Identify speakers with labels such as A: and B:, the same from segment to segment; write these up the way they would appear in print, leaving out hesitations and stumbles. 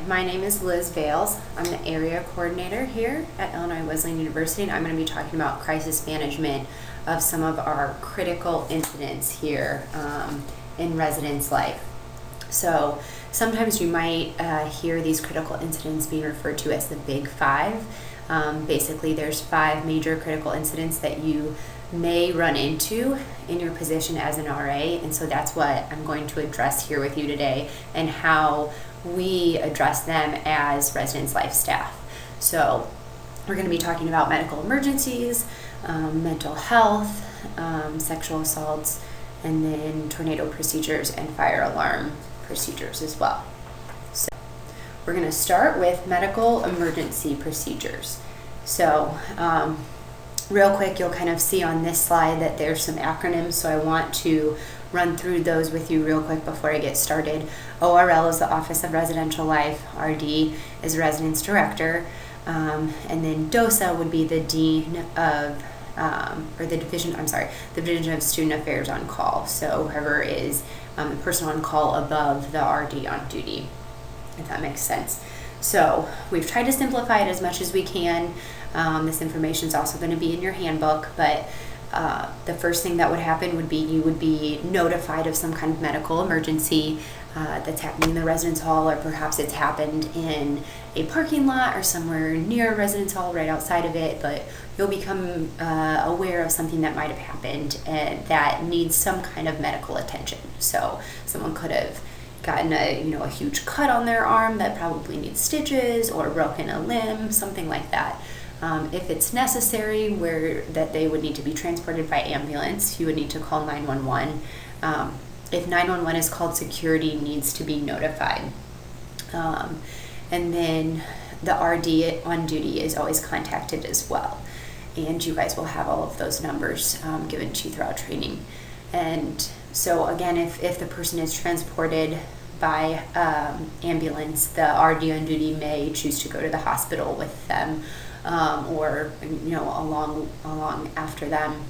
A: my name is Liz Bales. I'm the area coordinator here at Illinois Wesleyan University, and I'm going to be talking about crisis management of some of our critical incidents here in residence life. So sometimes you might hear these critical incidents being referred to as the Big Five. Basically, there's 5 major critical incidents that you may run into in your position as an RA, and so that's what I'm going to address here with you today and how we address them as residence life staff. So we're going to be talking about medical emergencies, mental health, sexual assaults, and then tornado procedures and fire alarm procedures as well. So we're going to start with medical emergency procedures. So real quick, you'll kind of see on this slide that there's some acronyms, so I want to run through those with you real quick before I get started. ORL is the Office of Residential Life, RD is Residence Director, and then DOSA would be the Dean of, the Division of Student Affairs on Call, so whoever is the person on call above the RD on duty, if that makes sense. So we've tried to simplify it as much as we can. This information is also going to be in your handbook, but the first thing that would happen would be you would be notified of some kind of medical emergency that's happening in the residence hall, or perhaps it's happened in a parking lot or somewhere near a residence hall right outside of it, but you'll become aware of something that might have happened and that needs some kind of medical attention. So someone could have gotten a huge cut on their arm that probably needs stitches, or broken a limb, something like that. If it's necessary where that they would need to be transported by ambulance, you would need to call 911. If 911 is called, security needs to be notified. And then the RD on duty is always contacted as well. And you guys will have all of those numbers given to you throughout training. And so again, if the person is transported by ambulance, the RD on duty may choose to go to the hospital with them, or along after them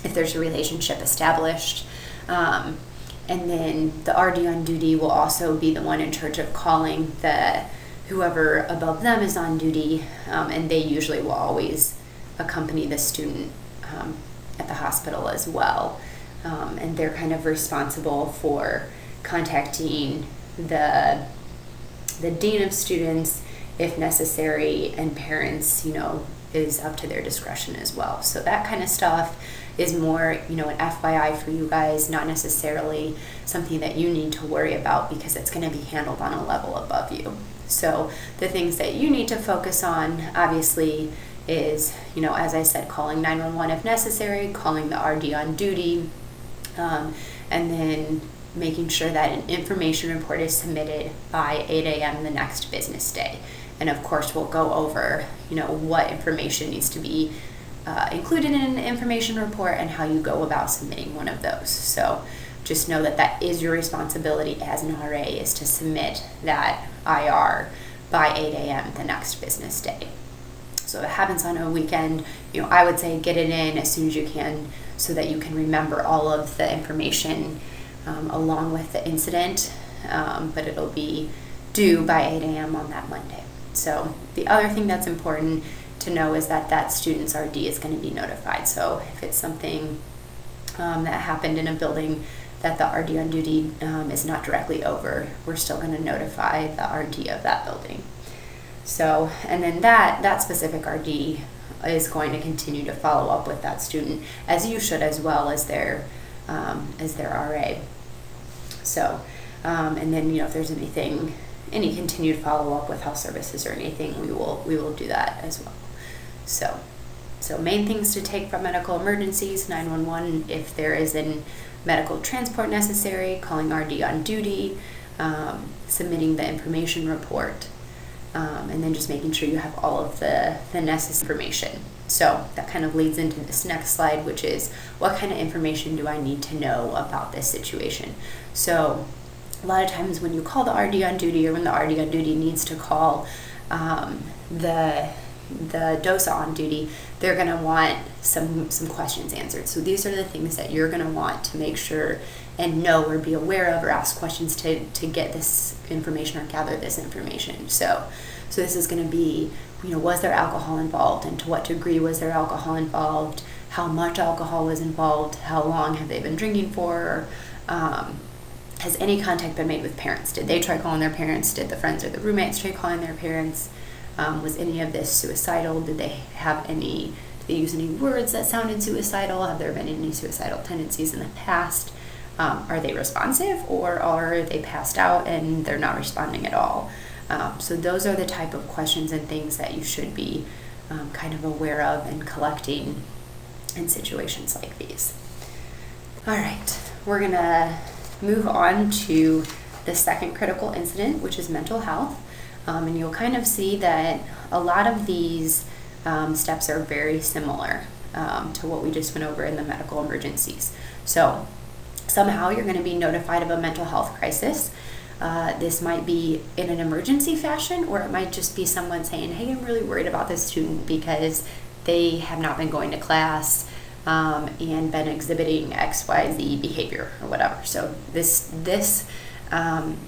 A: if there's a relationship established. And then the RD on duty will also be the one in charge of calling whoever above them is on duty, and they usually will always accompany the student at the hospital as well. And they're kind of responsible for contacting the dean of students if necessary, and parents, is up to their discretion as well. So that kind of stuff is more, an FYI for you guys, not necessarily something that you need to worry about because it's going to be handled on a level above you. So the things that you need to focus on, obviously, is, as I said, calling 911 if necessary, calling the RD on duty, and then making sure that an information report is submitted by 8 a.m. the next business day. And of course, we'll go over, what information needs to be included in an information report and how you go about submitting one of those. So just know that that is your responsibility as an RA, is to submit that IR by 8 a.m. the next business day. So if it happens on a weekend, I would say get it in as soon as you can so that you can remember all of the information along with the incident, but it'll be due by 8 a.m. on that Monday. So the other thing that's important to know is that student's RD is going to be notified. So if it's something that happened in a building that the RD on duty is not directly over, we're still going to notify the RD of that building. So, and then that specific RD is going to continue to follow up with that student, as you should, as well as their RA. So, and then if there's any continued follow up with health services or anything, we will do that as well. So main things to take from medical emergencies: 911 if there is a medical transport necessary, calling RD on duty, submitting the information report, and then just making sure you have all of the necessary information. So that kind of leads into this next slide, which is what kind of information do I need to know about this situation? So a lot of times when you call the RD on duty, or when the RD on duty needs to call the DOSA on duty, they're going to want some questions answered. So these are the things that you're going to want to make sure and know or be aware of or ask questions to get this information or gather this information. So this is going to be, was there alcohol involved, and to what degree was there alcohol involved, how much alcohol was involved, how long have they been drinking for, has any contact been made with parents? Did they try calling their parents? Did the friends or the roommates try calling their parents? Was any of this suicidal? Did they use any words that sounded suicidal? Have there been any suicidal tendencies in the past? Are they responsive, or are they passed out and they're not responding at all? So those are the type of questions and things that you should be kind of aware of and collecting in situations like these. All right, we're gonna move on to the second critical incident, which is mental health. And you'll kind of see that a lot of these steps are very similar to what we just went over in the medical emergencies. So somehow you're going to be notified of a mental health crisis. This might be in an emergency fashion, or it might just be someone saying, hey, I'm really worried about this student because they have not been going to class and been exhibiting XYZ behavior or whatever. So this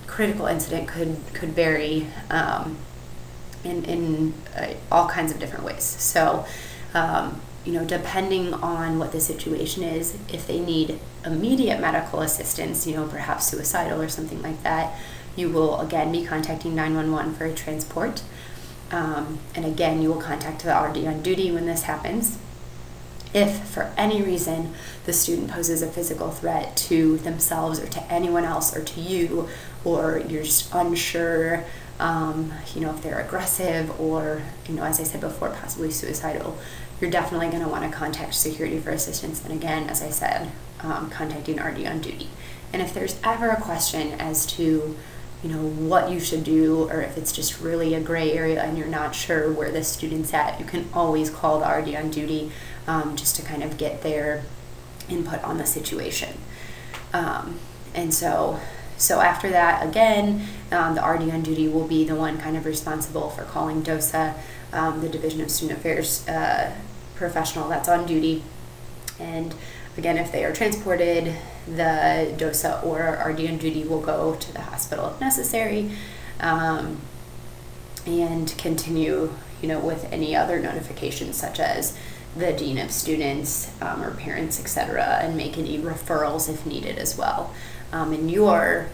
A: critical incident could vary in all kinds of different ways. So, depending on what the situation is, if they need immediate medical assistance, perhaps suicidal or something like that, you will again be contacting 911 for a transport. And again, you will contact the RD on duty when this happens. If for any reason the student poses a physical threat to themselves or to anyone else or to you, or you're just unsure, if they're aggressive or, as I said before, possibly suicidal, you're definitely going to want to contact security for assistance. And again, as I said, contacting RD on duty. And if there's ever a question as to, what you should do, or if it's just really a gray area and you're not sure where the student's at, you can always call the RD on duty just to kind of get their input on the situation. And so after that, again, the RD on duty will be the one kind of responsible for calling DOSA, the Division of Student Affairs professional that's on duty. And again, if they are transported, the DOSA or RD on duty will go to the hospital if necessary, and continue, with any other notifications such as the dean of students or parents, etc., and make any referrals if needed as well. And your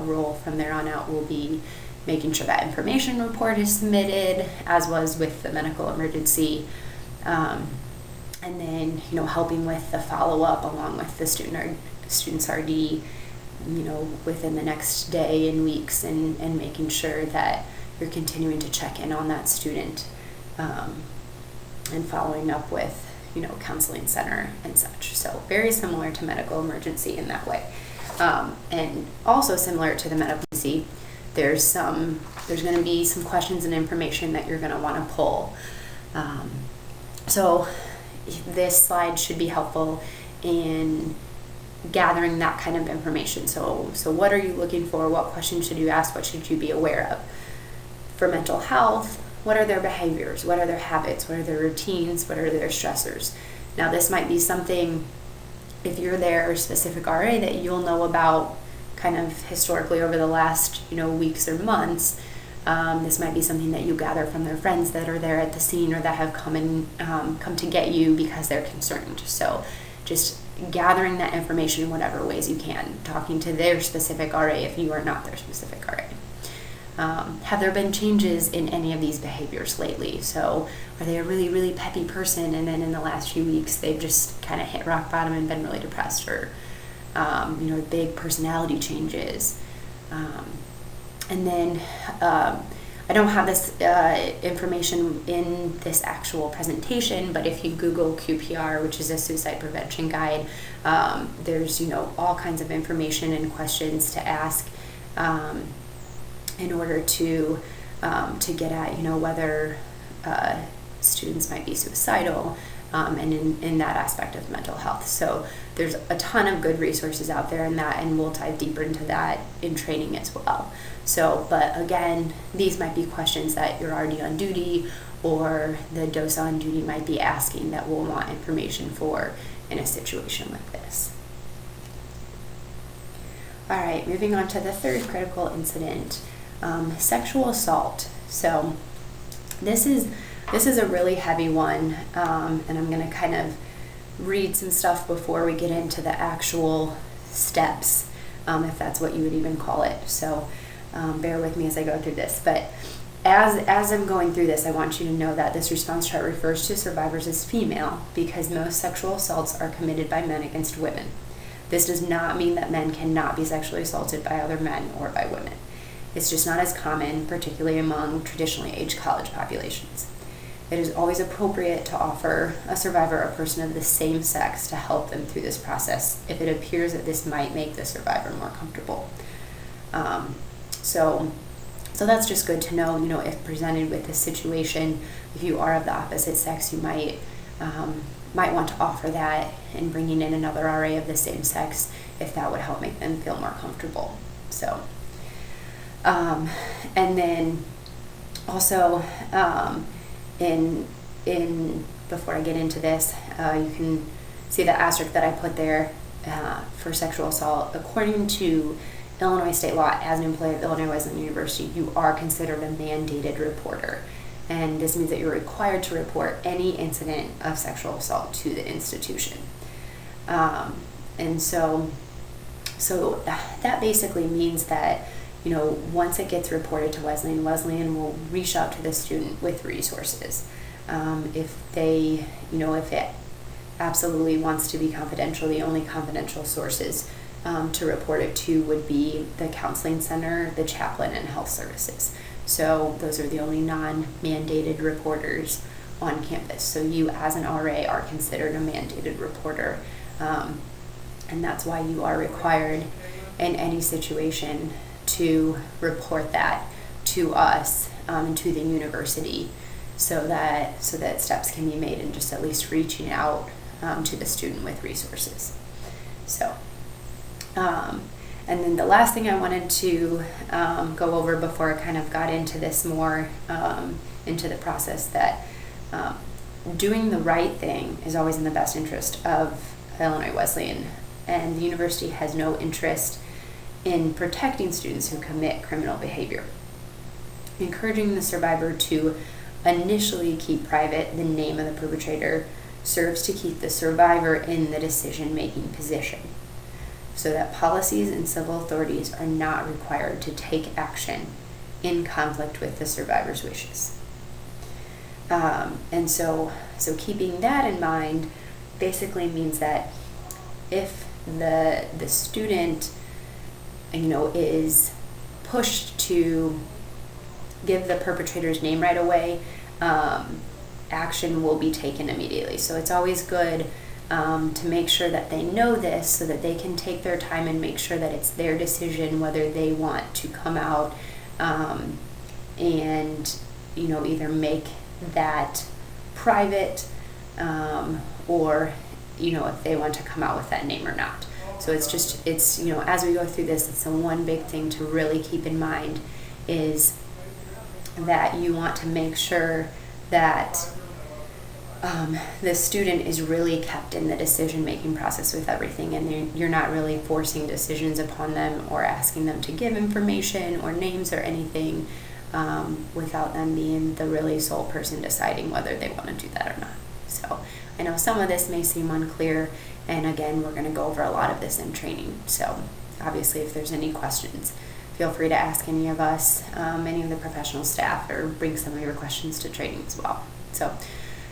A: role from there on out will be making sure that information report is submitted, as was with the medical emergency, and then helping with the follow-up along with the student's RD, within the next day and weeks, and making sure that you're continuing to check in on that student, and following up with counseling center and such. So very similar to medical emergency in that way. And also similar to the medical emergency, there's going to be some questions and information that you're going to want to pull. So this slide should be helpful in gathering that kind of information. So what are you looking for? What questions should you ask? What should you be aware of? For mental health, what are their behaviors? What are their habits? What are their routines? What are their stressors? Now, this might be something, if you're their specific RA, that you'll know about kind of historically over the last, weeks or months. This might be something that you gather from their friends that are there at the scene, or that have come to get you because they're concerned. So just gathering that information in whatever ways you can, talking to their specific RA if you are not their specific RA. Have there been changes in any of these behaviors lately? So are they a really, really peppy person, and then in the last few weeks they've just kind of hit rock bottom and been really depressed, or big personality changes? And then I don't have this information in this actual presentation, but if you Google QPR, which is a suicide prevention guide, there's all kinds of information and questions to ask in order to get at whether students might be suicidal, and in that aspect of mental health. So there's a ton of good resources out there in that, and we'll dive deeper into that in training as well. So, but again, these might be questions that you're already on duty, or the DOSA on duty might be asking, that we'll want information for in a situation like this. All right, moving on to the third critical incident, sexual assault. So this is a really heavy one, and I'm going to kind of read some stuff before we get into the actual steps, if that's what you would even call it. So bear with me as I go through this. But as I'm going through this, I want you to know that this response chart refers to survivors as female because most sexual assaults are committed by men against women. This does not mean that men cannot be sexually assaulted by other men or by women. It's just not as common, particularly among traditionally aged college populations. It is always appropriate to offer a survivor a person of the same sex to help them through this process if it appears that this might make the survivor more comfortable. So that's just good to know, if presented with this situation, if you are of the opposite sex, you might want to offer that and bringing in another RA of the same sex if that would help make them feel more comfortable. So, and then also, in before I get into this, you can see the asterisk that I put there for sexual assault. According to Illinois state law, as an employee of Illinois Wesleyan University, you are considered a mandated reporter. And this means that you're required to report any incident of sexual assault to the institution. And so that basically means that, once it gets reported to Wesleyan will reach out to the student with resources. If it absolutely wants to be confidential, the only confidential sources to report it to would be the counseling center, the chaplain, and health services. So those are the only non-mandated reporters on campus. So you as an RA are considered a mandated reporter, and that's why you are required in any situation to report that to us and to the university so that steps can be made in just at least reaching out to the student with resources. So and then the last thing I wanted to go over before I kind of got into this more, into the process, that doing the right thing is always in the best interest of Illinois Wesleyan, and the university has no interest in protecting students who commit criminal behavior. Encouraging the survivor to initially keep private the name of the perpetrator serves to keep the survivor in the decision-making position, so that policies and civil authorities are not required to take action in conflict with the survivor's wishes. And so keeping that in mind basically means that if the student, is pushed to give the perpetrator's name right away, action will be taken immediately. So it's always good to make sure that they know this so that they can take their time and make sure that it's their decision whether they want to come out and either make that private or if they want to come out with that name or not. So it's as we go through this, it's the one big thing to really keep in mind is that you want to make sure that the student is really kept in the decision-making process with everything, and you're not really forcing decisions upon them or asking them to give information or names or anything without them being the really sole person deciding whether they want to do that or not. So I know some of this may seem unclear, and again, we're going to go over a lot of this in training. So obviously, if there's any questions, feel free to ask any of us, any of the professional staff, or bring some of your questions to training as well. So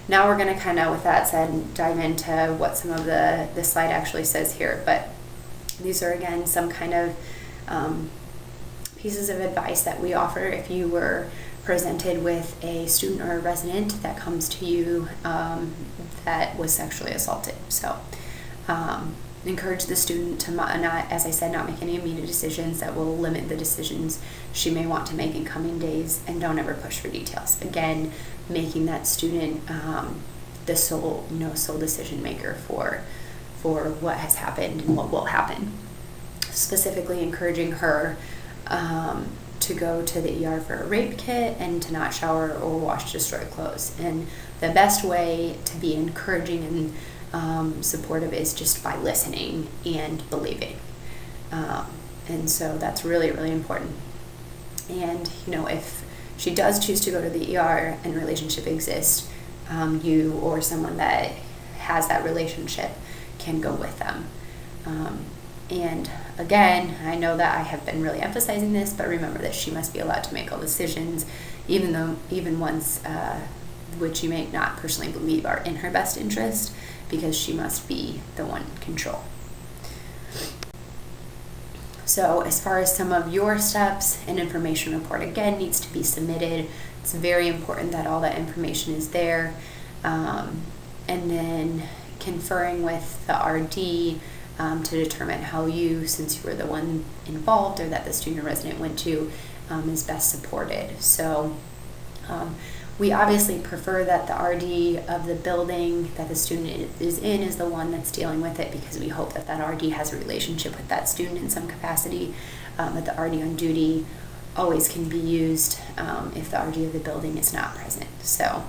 A: now we're going to kind of, with that said, dive into what some of the slide actually says here. But these are, again, some kind of pieces of advice that we offer if you were presented with a student or a resident that comes to you that was sexually assaulted. So encourage the student to not, as I said, not make any immediate decisions that will limit the decisions she may want to make in coming days, and don't ever push for details. Again, making that student the sole decision maker for what has happened and what will happen. Specifically encouraging her to go to the ER for a rape kit and to not shower or wash destroyed clothes. And the best way to be encouraging and supportive is just by listening and believing. And so that's really, really important. And, if she does choose to go to the ER and relationship exists, you or someone that has that relationship can go with them. And again, I know that I have been really emphasizing this, but remember that she must be allowed to make all decisions, even ones which you may not personally believe are in her best interest, because she must be the one in control. So as far as some of your steps, an information report again needs to be submitted. It's very important that all that information is there. And then conferring with the RD to determine how you, since you were the one involved or that the student or resident went to, is best supported. So we obviously prefer that the RD of the building that the student is in is the one that's dealing with it, because we hope that that RD has a relationship with that student in some capacity, that the RD on duty always can be used if the RD of the building is not present. So,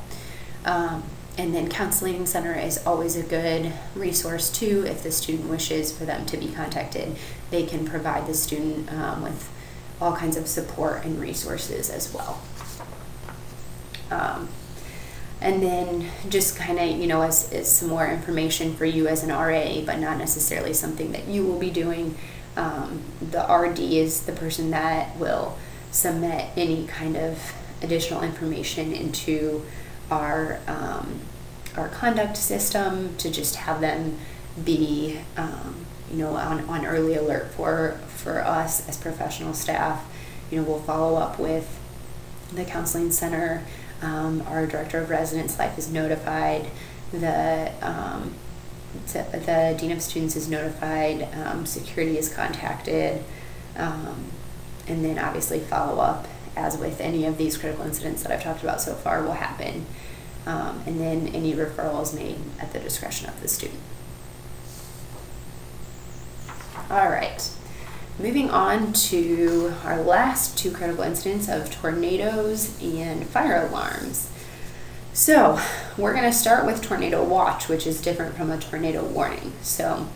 A: and then counseling center is always a good resource too. If the student wishes for them to be contacted, they can provide the student with all kinds of support and resources as well. And then just kind of, as some more information for you as an RA, but not necessarily something that you will be doing. The RD is the person that will submit any kind of additional information into our conduct system, to just have them be, on early alert for us as professional staff. We'll follow up with the counseling center. Our director of residence life is notified. The dean of students is notified. Security is contacted, and then obviously follow up, as with any of these critical incidents that I've talked about so far, will happen. And then any referrals made at the discretion of the student. All right. Moving on to our last two critical incidents of tornadoes and fire alarms. So we're going to start with tornado watch, which is different from a tornado warning. So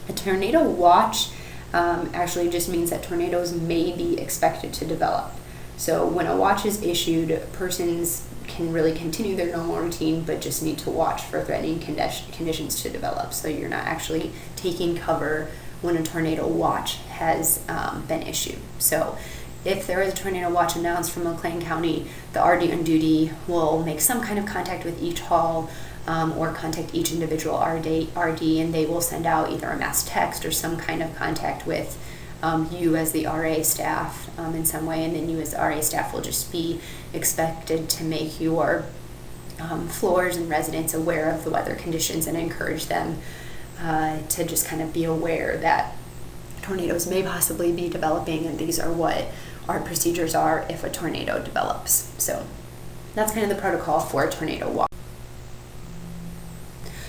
A: a tornado watch actually just means that tornadoes may be expected to develop. So when a watch is issued, persons can really continue their normal routine, but just need to watch for threatening conditions to develop. So you're not actually taking cover when a tornado watch has been issued. So if there is a tornado watch announced from McLean County, the RD on duty will make some kind of contact with each hall or contact each individual RD, and they will send out either a mass text or some kind of contact with you as the RA staff in some way, and then you as the RA staff will just be expected to make your floors and residents aware of the weather conditions and encourage them to just kind of be aware that tornadoes may possibly be developing, and these are what our procedures are if a tornado develops. So that's kind of the protocol for a tornado watch.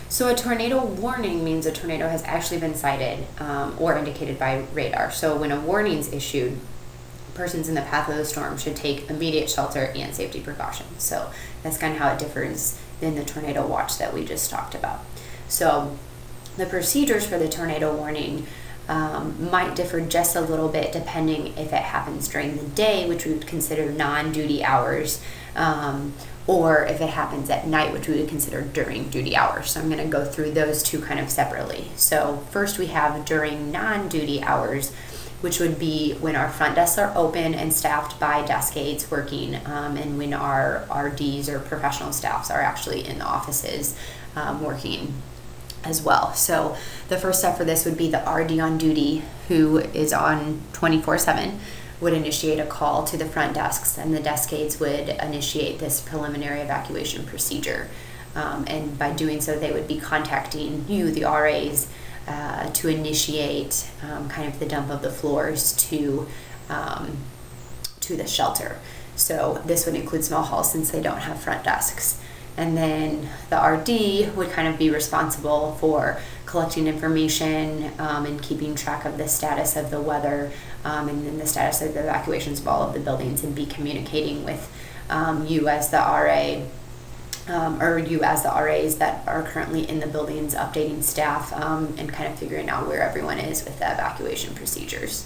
A: So a tornado warning means a tornado has actually been sighted or indicated by radar. So when a warning is issued, persons in the path of the storm should take immediate shelter and safety precautions. So that's kind of how it differs than the tornado watch that we just talked about. So the procedures for the tornado warning might differ just a little bit depending if it happens during the day, which we would consider non-duty hours, or if it happens at night, which we would consider during duty hours. So I'm going to go through those two kind of separately. So first we have during non-duty hours, which would be when our front desks are open and staffed by desk aides working, and when our RDs or professional staffs are actually in the offices working as well. So the first step for this would be the RD on duty, who is on 24/7, would initiate a call to the front desks, and the desk aides would initiate this preliminary evacuation procedure. And by doing so, they would be contacting you, the RAs, to initiate kind of the dump of the floors to the shelter. So this would include small halls since they don't have front desks. And then the RD would kind of be responsible for collecting information and keeping track of the status of the weather and then the status of the evacuations of all of the buildings, and be communicating with you as the RA or you as the RAs that are currently in the buildings, updating staff and kind of figuring out where everyone is with the evacuation procedures.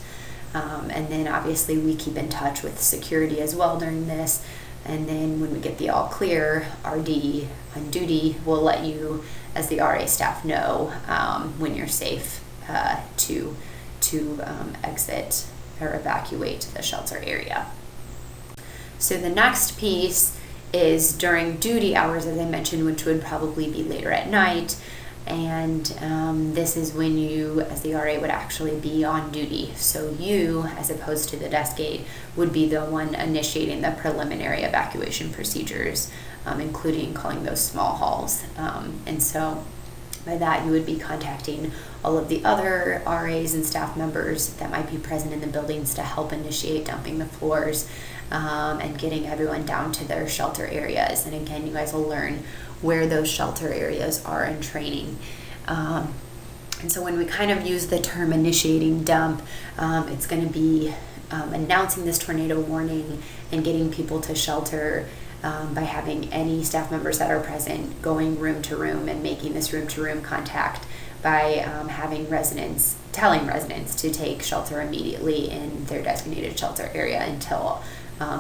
A: And then obviously we keep in touch with security as well during this. And then when we get the all clear, RD on duty will let you, as the RA staff, know when you're safe to exit or evacuate the shelter area. So the next piece is during duty hours, as I mentioned, which would probably be later at night. And this is when you, as the RA, would actually be on duty. So you, as opposed to the desk aide, would be the one initiating the preliminary evacuation procedures, including calling those small halls. And so by that, you would be contacting all of the other RAs and staff members that might be present in the buildings to help initiate dumping the floors and getting everyone down to their shelter areas. And again, you guys will learn where those shelter areas are in training. And so when we kind of use the term initiating dump, it's going to be announcing this tornado warning and getting people to shelter by having any staff members that are present going room to room and making this room to room contact by telling residents to take shelter immediately in their designated shelter area until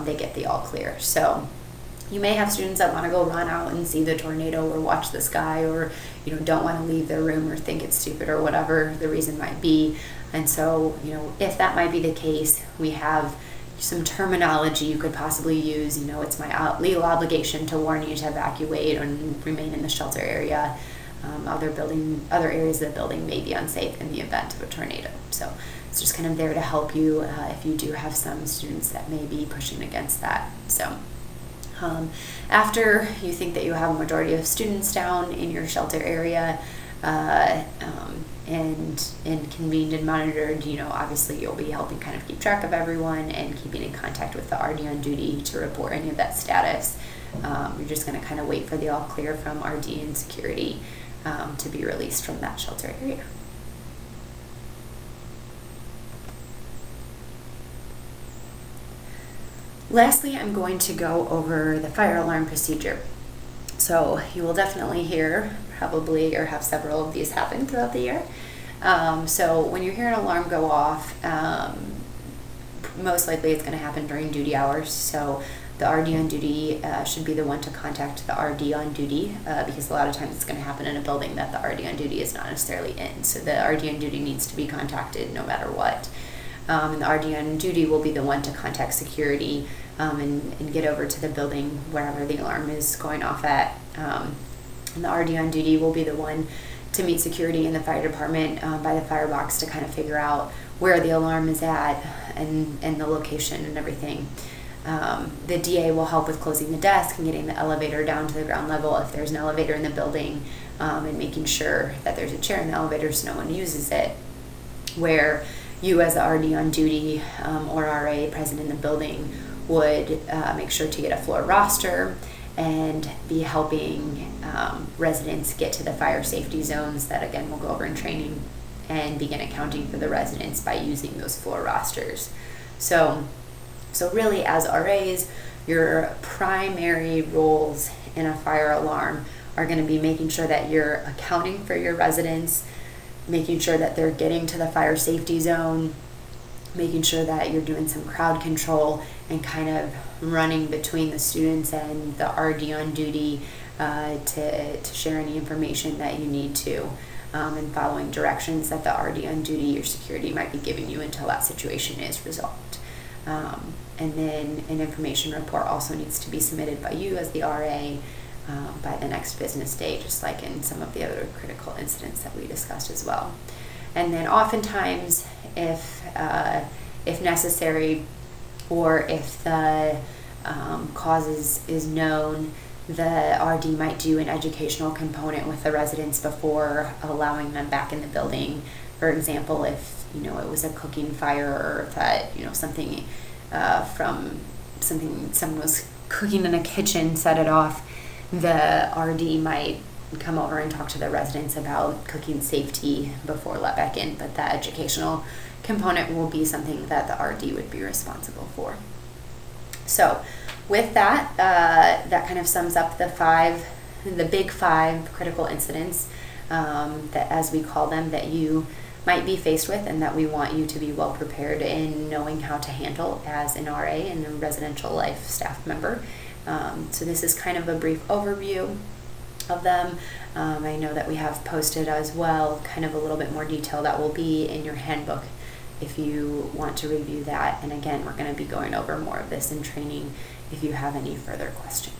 A: they get the all clear. So you may have students that want to go run out and see the tornado or watch the sky, or don't want to leave their room or think it's stupid or whatever the reason might be. And so if that might be the case, we have some terminology you could possibly use. It's my legal obligation to warn you to evacuate and remain in the shelter area. Other areas of the building may be unsafe in the event of a tornado. So it's just kind of there to help you if you do have some students that may be pushing against that. So after you think that you have a majority of students down in your shelter area and convened and monitored, obviously you'll be helping kind of keep track of everyone and keeping in contact with the RD on duty to report any of that status. You're just going to kind of wait for the all clear from RD and security to be released from that shelter area. Lastly, I'm going to go over the fire alarm procedure. So you will definitely hear probably or have several of these happen throughout the year. So when you hear an alarm go off, most likely it's going to happen during duty hours. So the RD on duty should be the one to contact the RD on duty because a lot of times it's going to happen in a building that the RD on duty is not necessarily in. So the RD on duty needs to be contacted no matter what. And the RD on duty will be the one to contact security and get over to the building wherever the alarm is going off at. And the RD on duty will be the one to meet security in the fire department by the firebox to kind of figure out where the alarm is at and the location and everything. The DA will help with closing the desk and getting the elevator down to the ground level if there's an elevator in the building, and making sure that there's a chair in the elevator so no one uses it. Where you as the RD on duty or RA present in the building would make sure to get a floor roster and be helping residents get to the fire safety zones that again we'll go over in training and begin accounting for the residents by using those floor rosters. So really as RAs, your primary roles in a fire alarm are going to be making sure that you're accounting for your residents, making sure that they're getting to the fire safety zone, making sure that you're doing some crowd control and kind of running between the students and the RD on duty to share any information that you need to, and following directions that the RD on duty or security might be giving you until that situation is resolved. And then an information report also needs to be submitted by you as the RA by the next business day, just like in some of the other critical incidents that we discussed as well. And then oftentimes, if necessary, or if the cause is known, the RD might do an educational component with the residents before allowing them back in the building. For example, if it was a cooking fire, or if that something someone was cooking in a kitchen set it off, the RD might come over and talk to the residents about cooking safety before let back in, but that educational component will be something that the RD would be responsible for. So with that, that kind of sums up the big five critical incidents that, as we call them, that you might be faced with and that we want you to be well prepared in knowing how to handle as an RA and a residential life staff member. So this is kind of a brief overview of them. I know that we have posted as well kind of a little bit more detail that will be in your handbook if you want to review that. And again, we're going to be going over more of this in training if you have any further questions.